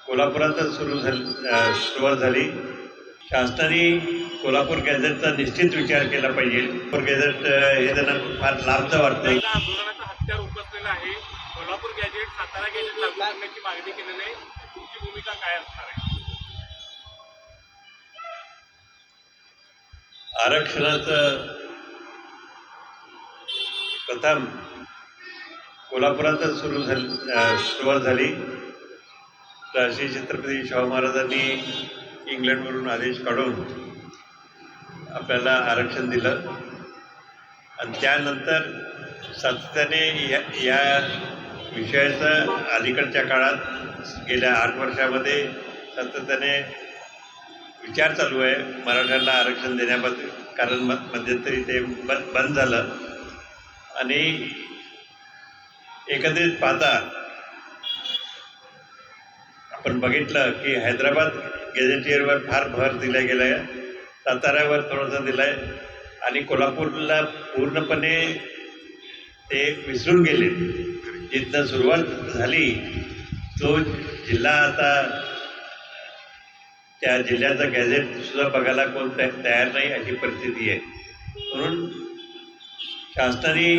कोल्हापुरातच सुरुवात झाली. शासनाने कोल्हापूर गॅझेटचा निश्चित विचार केला पाहिजे. कोल्हापूर गॅझेट हे त्यांना फार लाभचं वाटतं. आंदोलनाचं हत्यार उपसलेलं आहे. कोल्हापूर गॅझेट सातारा गॅझेट लागू करण्याची मागणी केलेली आहे. तुमची भूमिका काय असणार आहे? आरक्षणाचं प्रथम कोल्हापुरातच सुरुवात झाली. राजश्री छत्रपती शाहू महाराजांनी इंग्लंडवरून आदेश काढून आपल्याला आरक्षण दिलं आणि त्यानंतर सातत्याने या विषयाचं अलीकडच्या काळात गेल्या 8 वर्षामध्ये सातत्याने विचार चालू आहे मराठ्यांना आरक्षण देण्याबद्दल. कारण मध्यंतरी ते बंद झालं आणि एकंदरीत पाहता आपण बघितलं की हैदराबाद गॅझेटियरवर फार भर दिला गेला आहे, साताऱ्यावर थोडासा दिला आहे आणि कोल्हापूरला पूर्णपणे ते विसरून गेले. जिथनं सुरुवात झाली तो जिल्हा आता त्या जिल्ह्याचं गॅझेटसुद्धा बघायला कोण तयार नाही अशी परिस्थिती आहे. म्हणून शासनाने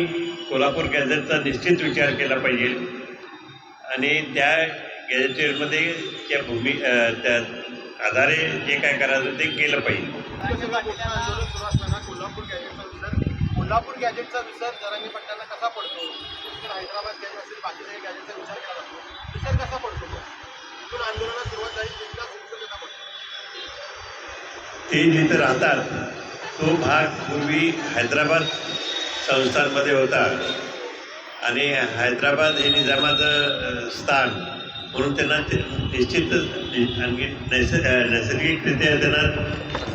कोल्हापूर गॅझेटचा निश्चित विचार केला पाहिजे आणि त्या गॅझेटियरमध्ये त्या आधारे जे काय करायचं ते केलं पाहिजे. कोल्हापूर गॅझेटचा विसर जरांगे पाटलांना कसा पडतो? हैदराबाद गॅझेट असेल, बाकीच्या गॅझेटचा विचार केला जातो. विसर कसा पडतो? तिथून आंदोलनाला सुरुवात झाली, तिथला विसर कसा पडतो? ते जिथे राहतात तो भाग पूर्वी हैदराबाद संस्थानमध्ये होता आणि हैदराबाद हे निजामाचं स्थान म्हणून त्यांना निश्चितच आणखी नैसर्गिकरित्या त्यांना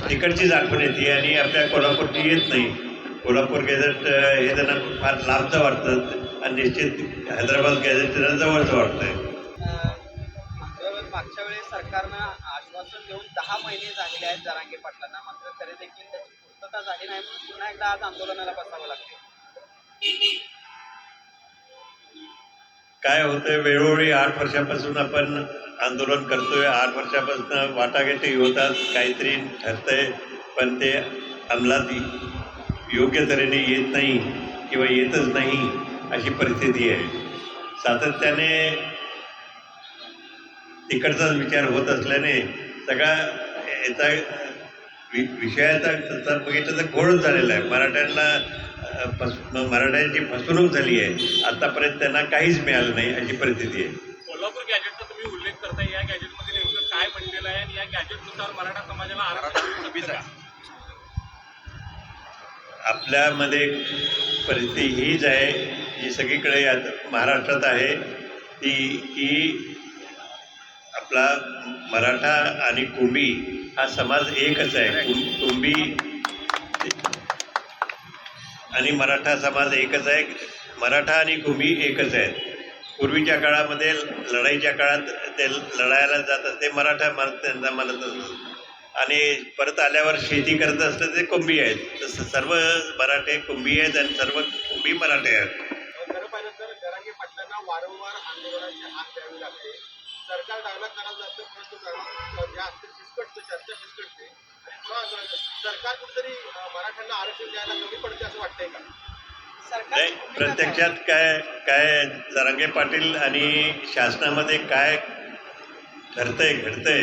तिकडचीच आठवण येते आणि आपल्या कोल्हापूरची येत नाही. कोल्हापूर गॅझेट हे त्यांना फार लाभचं वाटतं आणि निश्चित हैदराबाद गॅझेट त्यांना जवळचं वाटतं आहे. मागच्या वेळेस सरकारनं आश्वासन देऊन 10 महिने झालेले आहेत जरांगे पाटलांना, मात्र तरी देखील त्याची पूर्तता झाली नाही. पुन्हा एकदा आज आंदोलनाला बसावं लागते. काय होतंय, वेळोवेळी 8 वर्षापासून आपण आंदोलन करतोय. 8 वर्षापासून वाटाघाटी होतात, काहीतरी ठरतंय पण ते अंमलात योग्य तऱ्हेने येत नाही किंवा येतच नाही अशी परिस्थिती आहे. सातत्याने तिकडचाच विचार होत असल्याने सगळा याचा विषयाचा बघितलं तर घोळच झालेला आहे. मराठ्यांची फसवणूक झाली आहे. आतापर्यंत त्यांना काहीच मिळालं नाही अशी परिस्थिती आहे. कोल्हापूर गॅझेटचा तुम्ही उल्लेख करताय, या गॅझेटमध्ये नेमकं काय म्हटलेलं आहे आणि या गॅझेटनुसार मराठा समाजाला आरक्षण आपल्यामध्ये परिस्थिती हीच आहे जी सगळीकडे महाराष्ट्रात आहे ती की आपला मराठा आणि कुंभी हा समाज एकच आहे. कुंभी आणि मराठा समाज एकच आहे. मराठा आणि कुंभी एकच आहेत. पूर्वीच्या काळामध्ये लढाईच्या काळात ते लढायला जात असते मराठा त्यांना म्हणत असत आणि परत आल्यावर शेती करत असतं ते कुंभी आहेत. तसं सर्व मराठे कुंभी आहेत आणि सर्व कुंभी मराठे आहेत. खरं पाहिलं तर जरांगे पाटलांना वारंवार आंदोलनाची हात द्यावी लागते. सरकार डायलॉग करायला जातं परंतु जास्त फिसकटतं, चर्चा फिसकटते आणि सरकार कुठेतरी मराठ्यांना आरक्षण द्यायला कमी पडते असं वाटतंय का? नाही, प्रत्यक्षात काय जरांगे पाटील आणि शासनामध्ये काय ठरतंय घडतंय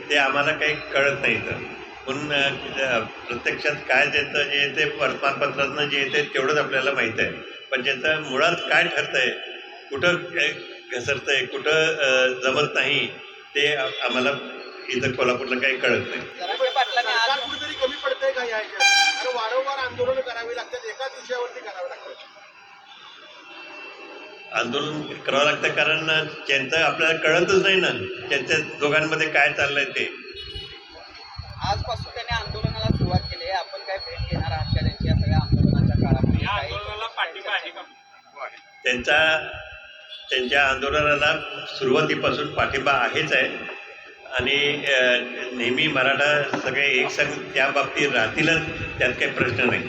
ते आम्हाला काही कळत नाही. तर म्हणून प्रत्यक्षात काय त्याचं जे येते वर्तमानपत्रातनं जे येते तेवढंच आपल्याला माहीत आहे. पण त्याचं मुळात काय ठरतंय, कुठं घसरतंय, कुठं जमत नाही ते आम्हाला इथं कोल्हापूरला काही कळत नाही. सरकार कुठेतरी कमी पडतंय का या ह्याच्यात? कारण वारंवार आंदोलन करावी लागतात, एकाच विषयावरती करावं लागतं. आंदोलन करावं लागतं कारण त्यांचं आपल्याला कळतच नाही ना त्यांच्या दोघांमध्ये काय चाललंय ते. आजपासून त्याने आंदोलनाला सुरुवात केली आहे. आपण काय भेट घेणार आहात का त्यांची या सगळ्या आंदोलनाच्या काळामध्ये? या आंदोलनाला पाठिंबा आहे का? त्यांच्या आंदोलनाला सुरुवातीपासून पाठिंबा आहेच आहे आणि नेहमी मराठा सगळे एकसंघ त्या बाबतीत राहतीलच, त्यात काही प्रश्न नाही.